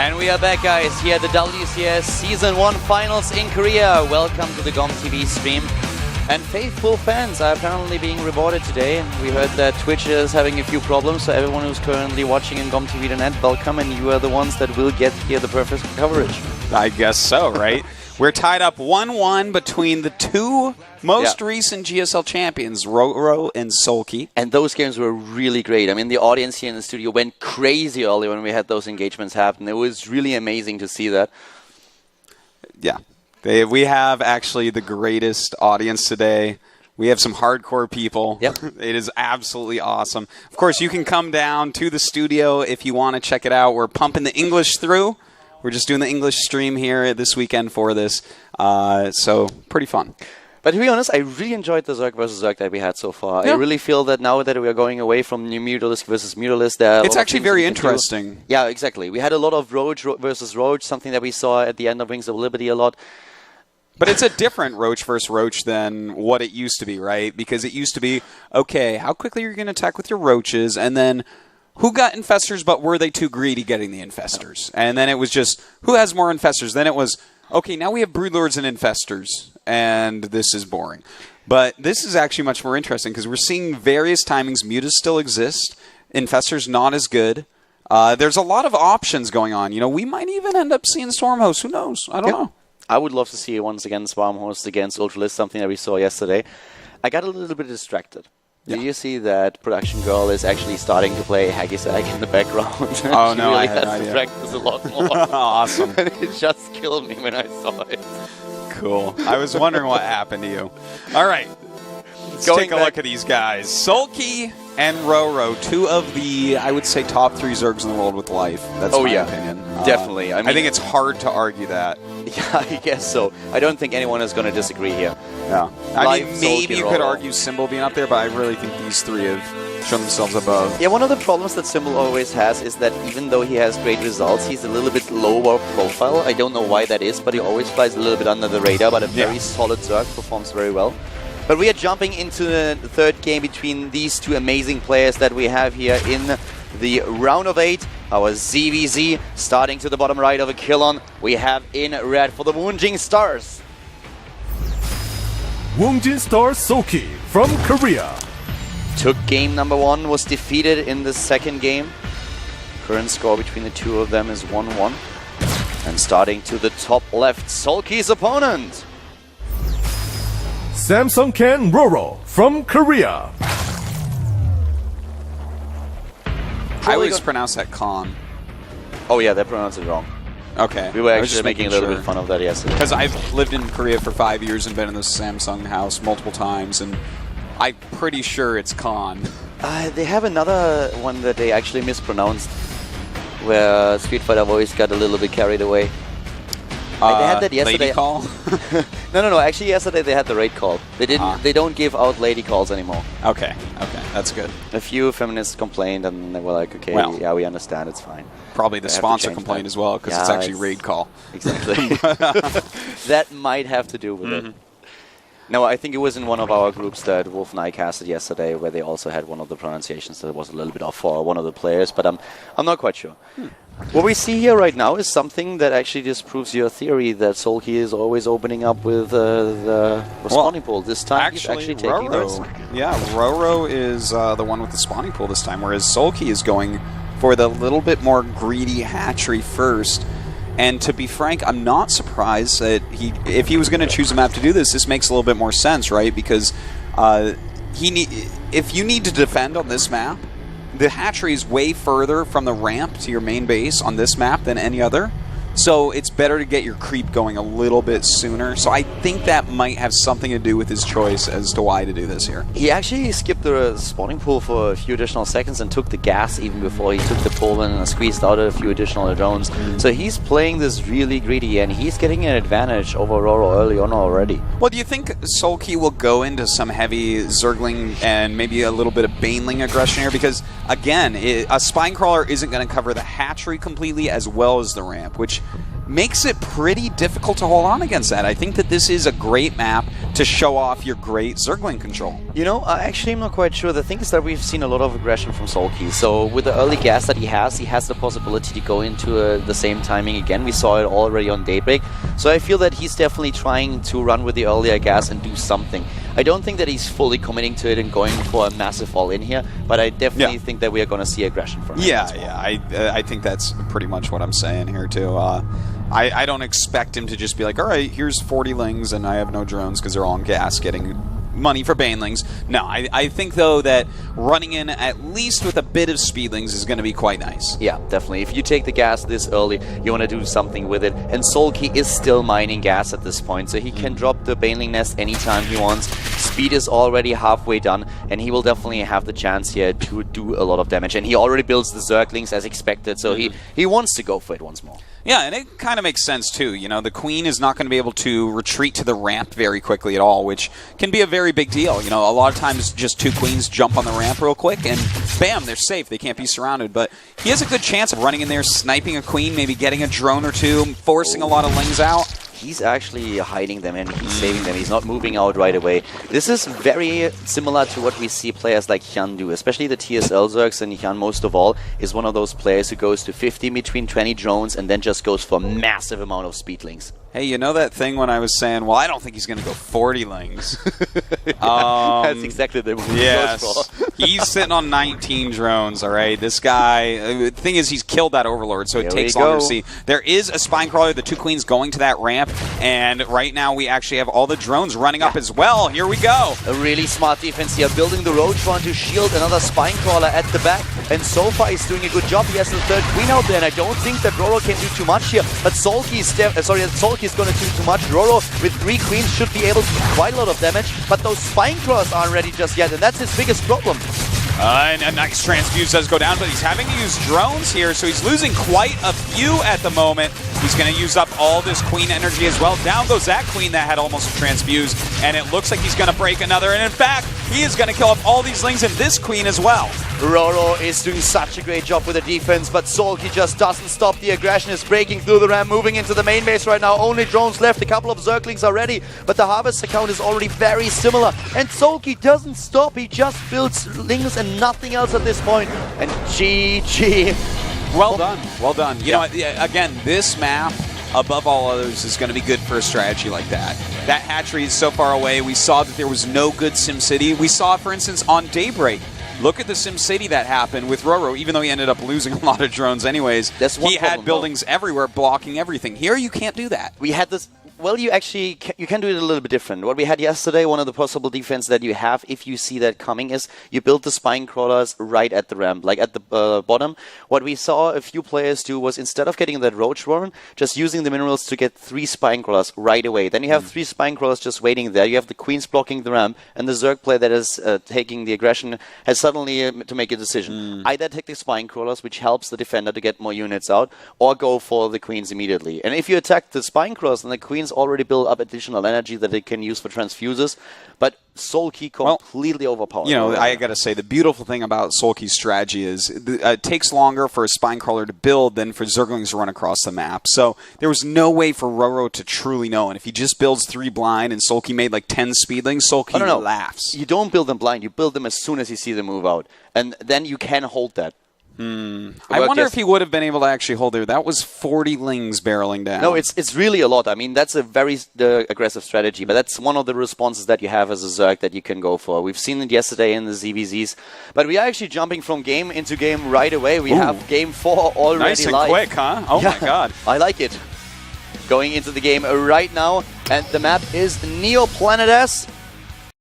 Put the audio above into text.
And we are back, guys, here at the WCS Season 1 Finals in Korea. Welcome to the GomTV stream. And faithful fans are apparently being rewarded today. We heard that Twitch is having a few problems, so everyone who's currently watching in GomTV.net, welcome, and you are the ones that will get here the perfect coverage. I guess so, right? We're tied up 1-1 between the two most recent GSL champions, Ro8 and Sulky. And those games were really great. I mean, the audience here in the studio went crazy early when we had those engagements happen. It was really amazing to see that. Yeah. We have actually the greatest audience today. We have some hardcore people. Yep. It is absolutely awesome. Of course, you can come down to the studio if you want to check it out. We're pumping the English through. We're just doing the English stream here this weekend for this. So, pretty fun. But to be honest, I really enjoyed the Zerg versus Zerg that we had so far. Yeah. I really feel that now that we are going away from New Mutalisk versus Mutalisk, it's actually very interesting. Yeah, exactly. We had a lot of Ro8 versus Ro8, something that we saw at the end of Wings of Liberty a lot. But it's a different Ro8 versus Ro8 than what it used to be, right? Because it used to be, okay, how quickly are you going to attack with your roaches, and then who got infestors, but were they too greedy getting the infestors? And then it was just, who has more infestors? Then it was, okay, now we have broodlords and infestors, and this is boring. But this is actually much more interesting, because we're seeing various timings. Mutas still exist. Infestors not as good. There's a lot of options going on. You know, we might even end up seeing Stormhost. Who knows? I don't know. I would love to see once again Swarmhost against Ultralist, something that we saw yesterday. I got a little bit distracted. Do you see that Production Girl is actually starting to play Hacky Sack in the background? Oh, no, really I had no has idea. to practice a lot more. Awesome. And it just killed me when I saw it. Cool. I was wondering what happened to you. All right. Let's take a look at these guys. Sulky and Ro8, two of the, I would say, top 3 Zergs in the world with life. That's my opinion. Definitely. I think it's hard to argue that. Yeah, I guess so. I don't think anyone is going to disagree here. No. I mean, maybe you could argue Symbol being up there, but I really think these three have shown themselves above. Yeah, one of the problems that Symbol always has is that even though he has great results, he's a little bit lower profile. I don't know why that is, but he always flies a little bit under the radar, but a very solid Zerg, performs very well. But we are jumping into the third game between these two amazing players that we have here in the round of 8. Our ZVZ starting to the bottom right of a Killon. We have in red for the Woongjin Stars. Woongjin Stars Sulky from Korea. Took game number 1, was defeated in the second game. Current score between the two of them is 1-1. And starting to the top left, Sulky's opponent. Samsung Ken Ro8 from Korea. I always pronounce that Khan. Oh yeah, they pronounced it wrong. Okay. We were actually making a little bit fun of that yesterday. Because I've lived in Korea for 5 years and been in the Samsung house multiple times, and I'm pretty sure it's Khan. They have another one that they actually mispronounced, where Street Fighter voice got a little bit carried away. They had that yesterday. Lady call? No. Actually, yesterday they had the raid call. They didn't. They don't give out lady calls anymore. Okay, that's good. A few feminists complained, and they were like, "Okay, yeah, we understand. It's fine." Probably the sponsor complained as well, because it's actually raid call. Exactly. That might have to do with it. No, I think it was in one of our groups that Wolf and I casted yesterday, where they also had one of the pronunciations that was a little bit off for one of the players, but I'm not quite sure. What we see here right now is something that actually disproves your theory that Sulky is always opening up with the spawning pool. This time he's actually taking the risk. Yeah, Ro8 is the one with the spawning pool this time, whereas Sulky is going for the little bit more greedy hatchery first. And to be frank, I'm not surprised that if he was going to choose a map to do this, this makes a little bit more sense, right? Because if you need to defend on this map, the hatchery is way further from the ramp to your main base on this map than any other. So it's better to get your creep going a little bit sooner. So I think that might have something to do with his choice as to why to do this here. He actually skipped the spawning pool for a few additional seconds and took the gas even before he took the pullman and squeezed out a few additional drones. So he's playing this really greedy, and he's getting an advantage over Ro8 early on already. Well, do you think Sulky will go into some heavy Zergling and maybe a little bit of Baneling aggression here? Because, again, a Spine Crawler isn't going to cover the hatchery completely as well as the ramp, which makes it pretty difficult to hold on against that. I think that this is a great map to show off your great Zergling control. You know, actually I'm not quite sure. The thing is that we've seen a lot of aggression from Solky. So with the early gas that he has the possibility to go into the same timing again. We saw it already on Daybreak. So I feel that he's definitely trying to run with the earlier gas and do something. I don't think that he's fully committing to it and going for a massive all-in here, but I definitely think that we are going to see aggression from him. Yeah, I think that's pretty much what I'm saying here too. I don't expect him to just be like, all right, here's 40 lings and I have no drones because they're all on gas getting money for banelings. No, I think though that running in at least with a bit of speedlings is going to be quite nice. Yeah, definitely. If you take the gas this early, you want to do something with it. And Solky is still mining gas at this point, so he can drop the baneling nest anytime he wants. Speed is already halfway done, and he will definitely have the chance here to do a lot of damage. And he already builds the Zerglings as expected, so he wants to go for it once more. Yeah, and it kind of makes sense too. You know, the Queen is not going to be able to retreat to the ramp very quickly at all, which can be a very big deal. You know, a lot of times just 2 Queens jump on the ramp real quick and bam, they're safe. They can't be surrounded. But he has a good chance of running in there, sniping a Queen, maybe getting a drone or 2, forcing a lot of lings out. He's actually hiding them and he's saving them. He's not moving out right away. This is very similar to what we see players like Hyun do, especially the TSL Zergs, and Hyun most of all is one of those players who goes to 50 between 20 drones and then just goes for a massive amount of speedlings. Hey, you know that thing when I was saying, well, I don't think he's going to go 40 lings. That's exactly the move he goes for. He's sitting on 19 drones, all right? This guy, the thing is, he's killed that Overlord, so it takes longer to see. There is a Spinecrawler, the 2 Queens going to that ramp, and right now we actually have all the drones running up as well. Here we go. A really smart defense here, building the Ro8 to shield another Spinecrawler at the back, and so far he's doing a good job. He has the 3rd Queen out there, and I don't think that Ro8 can do too much here, but Solky is going to do too much. Ro8 with 3 Queens should be able to do quite a lot of damage, but those Spinecrawlers aren't ready just yet, and that's his biggest problem. And a nice transfuse does go down, but he's having to use drones here, so he's losing quite a few at the moment. He's going to use up all this Queen energy as well. Down goes that Queen that had almost a transfuse, and it looks like he's going to break another, and in fact, he is going to kill off all these lings and this Queen as well. Ro8 is doing such a great job with the defense, but Solky just doesn't stop. The aggression is breaking through the ramp, moving into the main base right now. Only drones left, a couple of Zerglings are ready, but the Harvester count is already very similar, and Solky doesn't stop. He just builds lings and nothing else at this point, and GG. Well done, well done. You know, again, this map, above all others, is going to be good for a strategy like that. That hatchery is so far away. We saw that there was no good SimCity. We saw, for instance, on Daybreak. Look at the SimCity that happened with Ro8, even though he ended up losing a lot of drones anyways. He had buildings everywhere blocking everything. Here, you can't do that. We had this... Well, you actually you can do it a little bit different. What we had yesterday, one of the possible defense that you have if you see that coming is you build the Spinecrawlers right at the ramp, like at the bottom. What we saw a few players do was instead of getting that Ro8 run, just using the minerals to get 3 Spinecrawlers right away. Then you have 3 Spinecrawlers just waiting there. You have the Queens blocking the ramp, and the Zerg player that is taking the aggression has suddenly to make a decision. Either take the Spinecrawlers, which helps the defender to get more units out, or go for the Queens immediately. And if you attack the Spinecrawlers and the Queens already build up additional energy that they can use for transfuses, but Solky completely overpowered. You know, I got to say, the beautiful thing about Solky's strategy is it takes longer for a Spinecrawler to build than for Zerglings to run across the map. So there was no way for Ro8 to truly know. And if he just builds 3 blind and Solky made like 10 speedlings, Solky laughs. You don't build them blind. You build them as soon as you see them move out. And then you can hold that. I wonder if he would have been able to actually hold there. That was 40 lings barreling down. No, it's really a lot. I mean, that's a very aggressive strategy, but that's one of the responses that you have as a Zerg that you can go for. We've seen it yesterday in the ZVZs, but we are actually jumping from game into game right away. We have game 4 already nice and live. Quick, huh? Oh my god. I like it. Going into the game right now, and the map is Neoplanet S.